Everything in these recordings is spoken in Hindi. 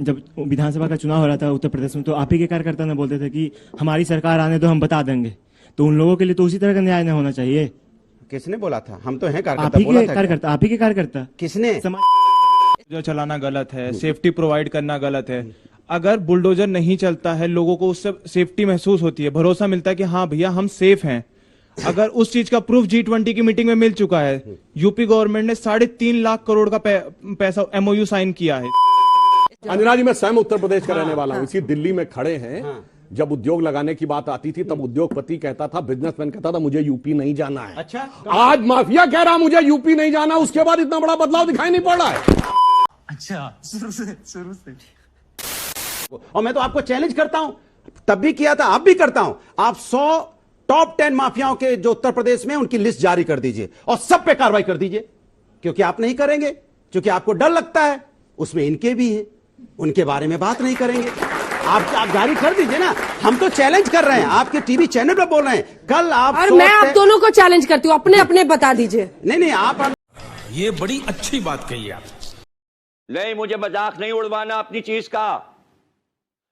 जब विधानसभा का चुनाव हो रहा था उत्तर प्रदेश में, तो आप ही के कार्यकर्ता ने बोलते थे कि हमारी सरकार आने दो, हम बता देंगे। तो उन लोगों के लिए तो उसी तरह का न्याय न होना चाहिए। किसने बोला था? हम तो हैं आप कार्यकर्ता। ही बोला के था कार्यकर्ता, आप ही के कार्यकर्ता। किसने? जो चलाना गलत है, सेफ्टी प्रोवाइड करना गलत है। अगर बुलडोजर नहीं चलता है, लोगों को उससे सेफ्टी महसूस होती है, भरोसा मिलता है कि हाँ भैया हम सेफ हैं। अगर उस चीज का प्रूफ G20 की मीटिंग में मिल चुका है, यूपी गवर्नमेंट ने 3.5 लाख करोड़ का पैसा MOU साइन किया है। अंजना जी, मैं स्वयं उत्तर प्रदेश का रहने वाला हूं। इसी दिल्ली में खड़े हैं। जब उद्योग लगाने की बात आती थी तब उद्योगपति कहता था, बिजनेसमैन कहता था, मुझे यूपी नहीं जाना है। अच्छा, आज माफिया कह रहा मुझे यूपी नहीं जाना, उसके बाद इतना बड़ा बदलाव दिखाई नहीं पड़ रहा है। अच्छा, शुरू से और मैं तो आपको चैलेंज करता हूं, तब भी किया था, अब भी करता हूं। आप 100 टॉप 10 माफियाओं के जो उत्तर प्रदेश में, उनकी लिस्ट जारी कर दीजिए और सब पे कार्रवाई कर दीजिए। क्योंकि आप नहीं करेंगे, क्योंकि आपको डर लगता है, उसमें इनके भी हैं, उनके बारे में बात नहीं करेंगे। आप जारी कर दीजिए ना। हम तो चैलेंज कर रहे हैं, आपके टीवी चैनल पर बोल रहे हैं। कल आप और मैं आप दोनों को चैलेंज करती हूँ, अपने अपने बता दीजिए। नहीं, आप ये बड़ी अच्छी बात कही आप। नहीं, मुझे मजाक नहीं उड़वाना अपनी चीज का,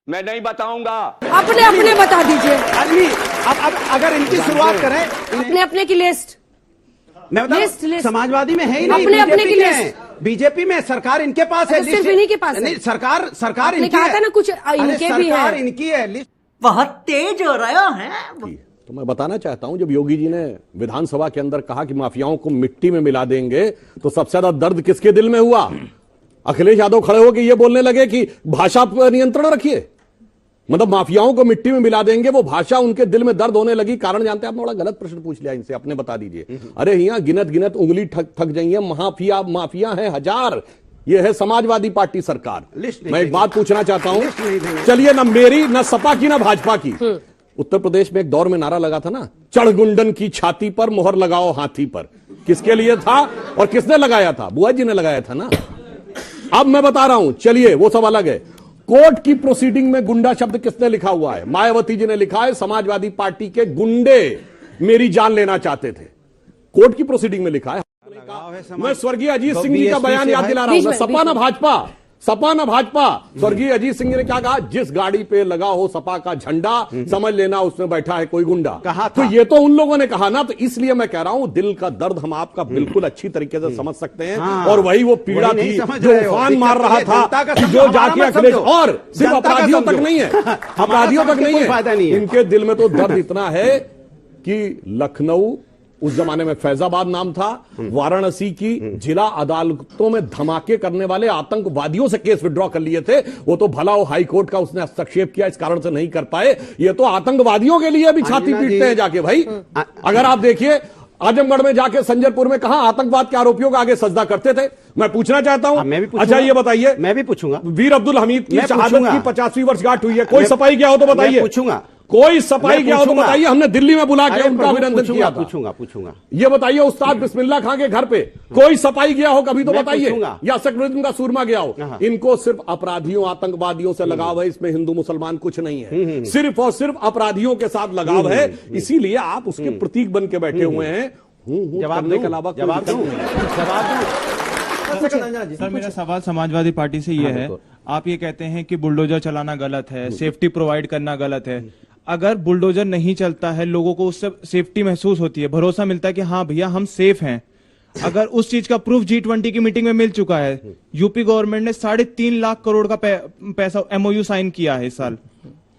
मैं नहीं बताऊंगा। अपने अपने बता दीजिए। आदमी अब अगर इनकी शुरुआत करें, अपने अपने की लिस्ट। मैं बताऊं, लिस्ट। समाजवादी में है ही नहीं, अपने अपने बीजेपी की में लिस्ट। है। बीजेपी में सरकार इनके पास है, तो सिर्फ इन्हीं के पास है। नहीं, सरकार आपने इनकी कहा है। था ना कुछ अरे इनके भी सरकार है। इनकी है लिस्ट। बहुत तेज हो रहा है। तो मैं बताना चाहता हूं, जब योगी जी ने विधानसभा के अंदर कहा कि माफियाओं को मिट्टी में मिला देंगे, तो सबसे ज्यादा दर्द किसके दिल में हुआ? अखिलेश यादव खड़े होकर ये बोलने लगे कि भाषा पर नियंत्रण रखिए, मतलब माफियाओं को मिट्टी में मिला देंगे। वो भाषा उनके दिल में दर्द होने लगी। कारण जानते हैं? आपने बड़ा गलत प्रश्न पूछ लिया इनसे, अपने बता दीजिए। अरे यहाँ गिनत उंगली थक जाइए, माफिया है हजार। ये है समाजवादी पार्टी सरकार। मैं एक बात पूछना चाहता हूं, चलिए, ना मेरी, ना सपा की, ना भाजपा की। उत्तर प्रदेश में एक दौर में नारा लगा था ना, चढ़ गुंडन की छाती पर मोहर लगाओ हाथी पर। किसके लिए था और किसने लगाया था? बुआ जी ने लगाया था ना। अब मैं बता रहा हूं, चलिए वो सब अलग है। कोर्ट की प्रोसीडिंग में गुंडा शब्द किसने लिखा हुआ है? मायावती जी ने लिखा है, समाजवादी पार्टी के गुंडे मेरी जान लेना चाहते थे। कोर्ट की प्रोसीडिंग में लिखा है। मैं स्वर्गीय अजीत सिंह जी का बयान याद दिला रहा हूं। सपा ना भाजपा। स्वर्गीय अजीत सिंह ने क्या कहा? जिस गाड़ी पे लगा हो सपा का झंडा, समझ लेना उसमें बैठा है कोई गुंडा। कहा था। तो ये तो उन लोगों ने कहा ना। तो इसलिए मैं कह रहा हूं, दिल का दर्द हम आपका बिल्कुल अच्छी तरीके से समझ सकते हैं। और वही वो पीड़ा थी जो उफान मार रहा था, जो जाके अखिलेश, और सिर्फ अपराधियों तक नहीं है, अपराधियों तक नहीं है, इनके दिल में तो दर्द इतना है कि लखनऊ, उस जमाने में फैजाबाद नाम था, वाराणसी की जिला अदालतों में धमाके करने वाले आतंकवादियों से केस विड्रॉ कर लिए थे। वो तो भला हो हाई कोर्ट का उसने हस्तक्षेप किया, इस कारण से नहीं कर पाए। ये तो आतंकवादियों के लिए भी छाती पीटते हैं जाके भाई। अगर आप देखिए, आजमगढ़ में जाके संजरपुर में कहा आतंकवाद के आरोपियों के आगे सजदा करते थे। मैं पूछना चाहता हूं, मैं भी अच्छा ये बताइए, मैं भी पूछूंगा, वीर अब्दुल हमीद की शहादत की 50वीं वर्षगांठ हुई है, कोई सफाई गया हो तो बताइए। पूछूंगा, कोई सफाई गया हो तो बताइए। हमने दिल्ली में बुला के उनका अभिनंदन किया था। पूछूंगा। ये बताइए, उस्ताद बिस्मिल्लाह खां के घर पे कोई सफाई गया हो कभी तो बताइए, या सकरुद्दीन का सूरमा गया हो। इनको सिर्फ अपराधियों, आतंकवादियों से लगाव है, इसमें हिंदू मुसलमान कुछ नहीं है। सिर्फ और सिर्फ अपराधियों के साथ लगाव है, इसीलिए आप उसके प्रतीक बन के बैठे हुए हैं। जवाब के अलावा जवाब दूं। सर, मेरा सवाल समाजवादी पार्टी से ये है, आप ये कहते हैं कि बुलडोजर चलाना गलत है, सेफ्टी प्रोवाइड करना गलत है। अगर बुलडोजर नहीं चलता है, लोगों को उससे सेफ्टी महसूस होती है, भरोसा मिलता है कि हाँ भैया हम सेफ हैं। अगर उस चीज का प्रूफ G20 की मीटिंग में मिल चुका है, यूपी गवर्नमेंट ने 3.5 लाख करोड़ का पैसा MOU साइन किया है इस साल,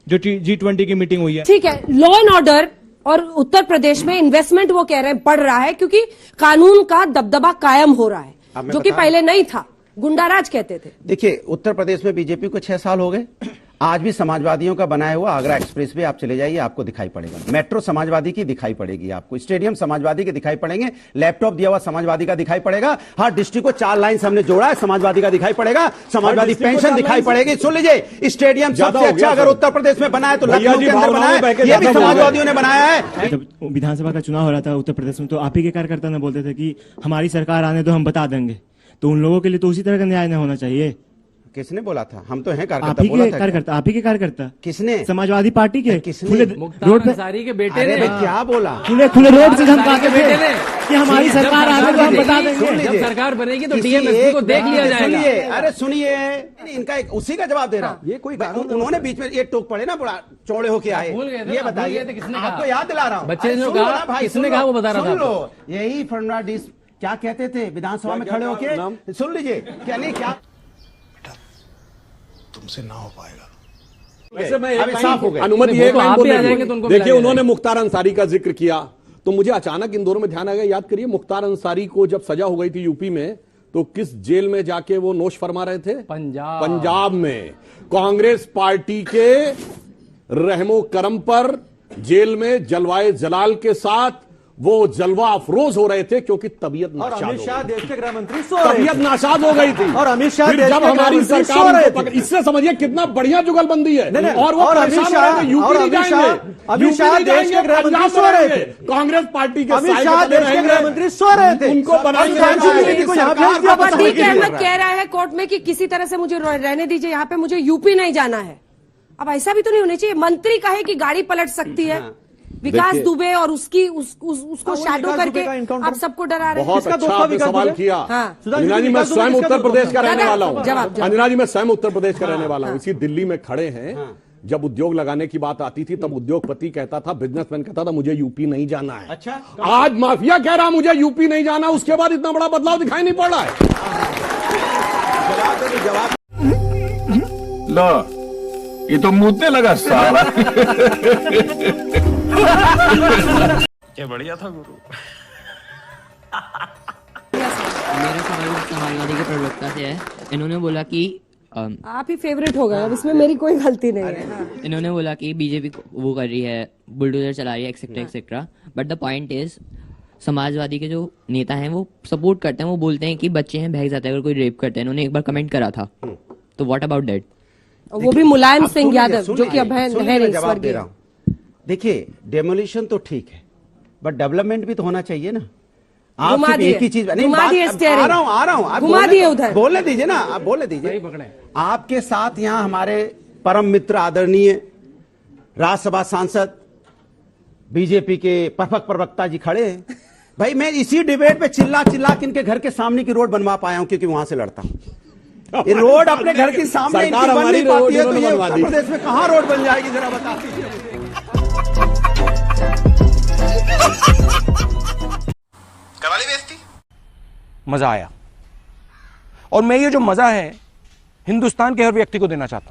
जो G20 की मीटिंग हुई है। ठीक है, लॉ एंड ऑर्डर और उत्तर प्रदेश में इन्वेस्टमेंट वो कह रहे हैं बढ़ रहा है, क्योंकि कानून का दबदबा कायम हो रहा है, जो कि पहले नहीं था, गुंडाराज कहते थे। देखिए, उत्तर प्रदेश में बीजेपी को 6 साल हो गए। आज भी समाजवादियों का बनाया हुआ आगरा एक्सप्रेस वे आप चले जाइए, आपको दिखाई पड़ेगा। मेट्रो समाजवादी की दिखाई पड़ेगी आपको, स्टेडियम समाजवादी के दिखाई पड़ेंगे, लैपटॉप दिया हुआ समाजवादी का दिखाई पड़ेगा, हर डिस्ट्रिक्ट को 4 लाइन से हमने जोड़ा है, समाजवादी का दिखाई पड़ेगा, समाजवादी पेंशन दिखाई पड़ेगी। सुन लीजिए, स्टेडियम सबसे अच्छा अगर उत्तर प्रदेश में बना है तो लखनऊ के अंदर बना है, ये भी समाजवादियों ने बनाया है। जब विधानसभा का चुनाव हो रहा था उत्तर प्रदेश में, तो आप ही के कार्यकर्ता ने बोलते थे कि हमारी सरकार आने दो, हम बता देंगे। तो उन लोगों के लिए तो उसी तरह का न्याय न होना चाहिए। किसने बोला था? हम तो हैं आप कार्यकर्ता। ही बोला के था क्या? कार्यकर्ता, आप ही के कार्यकर्ता, किसने? समाजवादी पार्टी के किसने? खुले रोड पे अंसारी के बेटे अरे ने बे, क्या बोला? खुले खुले रोड से धमकाते थे बेटे ने। कि हमारी सरकार आने तो हम बता देंगे। सुन लीजिए। जब सरकार बनेगी तो किसी डीएमएसपी को एक देख लिया व्यक्ति- जाएगा। सुनिए, अरे सुनिए, इनका एक उसी का जवाब दे रहा हूँ। ये कोई भाई, कानून उन्होंने बीच में ये टोक पड़े ना, बड़ा चौड़े होके आए। भूल गए थे ये ना, भूल बताइए, गए थे, किसने कहा? आपको याद दिला रहा हूँ। बच्चे ने अरे जो सुन लो कहा, ना भाई, किसने सुन कहा लो, वो बता रहा सुन था लो। यही फर्नांडिस क्या कहते थे विधानसभा में खड़े होके? सुन लीजिए, क्या नहीं क्या तुमसे ना हो पाएगा। वैसे मैं एक अभी लाइन- साफ हो गए। अनुमति नहीं, एक वो तो लाइन आप भी बोलने आ की। जाएंगे तो उनको देखिए मिला उन्होंने जाएगा। मुख्तार अंसारी का जिक्र किया तो मुझे अचानक इन दोनों में ध्यान आ गया। याद करिए मुख्तार अंसारी को जब सजा हो गई थी यूपी में तो किस जेल में जाके वो नोश फरमा रहे थे? पंजाब में कांग्रेस पार्टी के रहमो करम पर जेल में जलवाए जलाल के साथ वो जलवा अफरोज हो रहे थे क्योंकि तबीयत नाशाद हो गई। देश के गृह मंत्री सो रहे तबीयत नाशाद हो गई थी और अमित शाह फिर देश जब के हमारी गृह मंत्री सरकार सो रहे उनको थे। पकड़- इससे समझिए कितना बढ़िया जुगलबंदी है। नहीं, और वो और अमित परेशान हो शाह- रहे थे, यूपी और नहीं अमित जाएंगे, शाह- अमित यूपी शाह नहीं देश के जाएंगे, गृह मंत्री पंजाब सो में रहे रहेंगे। थे। कांग्रेस पार्टी के अमित साए शाह में देश के रहेंगे। गृह मंत्री सो रहे थे। उनको बनाएंगे प्रधानमंत्री को यहाँ भेज दिया। अब बस अतीक आगे अहमद कह रहा है कोर्ट में कि किसी तरह से मुझे रहने दीजिए, यहाँ पे मुझे यूपी नहीं जाना है। अब ऐसा भी तो नहीं होना चाहिए। मंत्री कहे कि गाड़ी पलट सकती है। विकास देखिए। दुबे और उसको शैडो विकास दुबे करके का encounter। आप सबको डरा रहे हैं। बहुत किसका अच्छा दोस्त था आपने विकास सवाल दुबे? किया। हाँ। अंजना जी मैं विकास दुबे स्वयं किसका उत्तर दोस्त प्रदेश था? का रहने दादा, वाला हूँ। जवाब। अंजना जी मैं स्वयं उत्तर प्रदेश का रहने वाला हूँ। इसी दिल्ली में खड़े हैं। जब उद्योग लगाने की बात आती थी तब उद्योगपति कहता था, बिजनेसमैन कहता था मुझे यूपी नहीं जाना है। अच्छा, आज माफिया कह रहा मुझे यूपी नहीं जाना, उसके बाद इतना बड़ा बदलाव दिखाई नहीं पड़ रहा है। जवाब लो ये तो मुझे लगा साला। क्या बढ़िया था गुरु। मेरा सवाल समाजवादी के प्रवक्ता से है। इन्होंने बोला कि आप ही फेवरेट हो गए, अब इसमें मेरी कोई गलती नहीं है। हाँ। इन्होंने बोला कि बीजेपी वो कर रही है, बुलडोजर चला रही है, etcetera etcetera. But the point is Samajwadi के जो नेता हैं वो सपोर्ट करते हैं, वो बोलते हैं कि बच्चे हैं बहक जाते हैं अगर कोई रेप करते हैं। इन्होंने एक बार कमेंट करा था, तो व्हाट अबाउट दैट? और वो भी मुलायम अब सिंह सुन यादव लीजिए, जो कि अब सुन है लीजिए, मैं जवाब दे स्वर्गीय। रहा हूं। देखिए डेमोलिशन तो ठीक है बट डेवलपमेंट भी तो होना चाहिए ना। आप घुमा सिर्फ दिए, एक ही चीज नहीं, घुमा बात- दिए अब steering। आ रहा हूं आप घुमा बोलने- दिए उधर। बोलने दीजिए ना, आप बोलने दीजिए। आपके साथ यहाँ हमारे परम मित्र आदरणीय राज्यसभा सांसद बीजेपी के परफेक्ट प्रवक्ता जी खड़े हैं। भाई मैं इसी डिबेट पे चिल्ला चिल्ला के इनके घर के सामने की रोड बनवा पाया हूं क्योंकि वहां से लड़ता हूं। ये रोड अपने घर के सामने इनकी सरकार बन हमारी नहीं पाती रोड है तो ये बनवा दी। उत्तर प्रदेश में कहां रोड बन जाएगी जरा बता दीजिए। करा ली बेइज्जती। मजा आया और मैं ये जो मजा है हिंदुस्तान के हर व्यक्ति को देना चाहता हूं।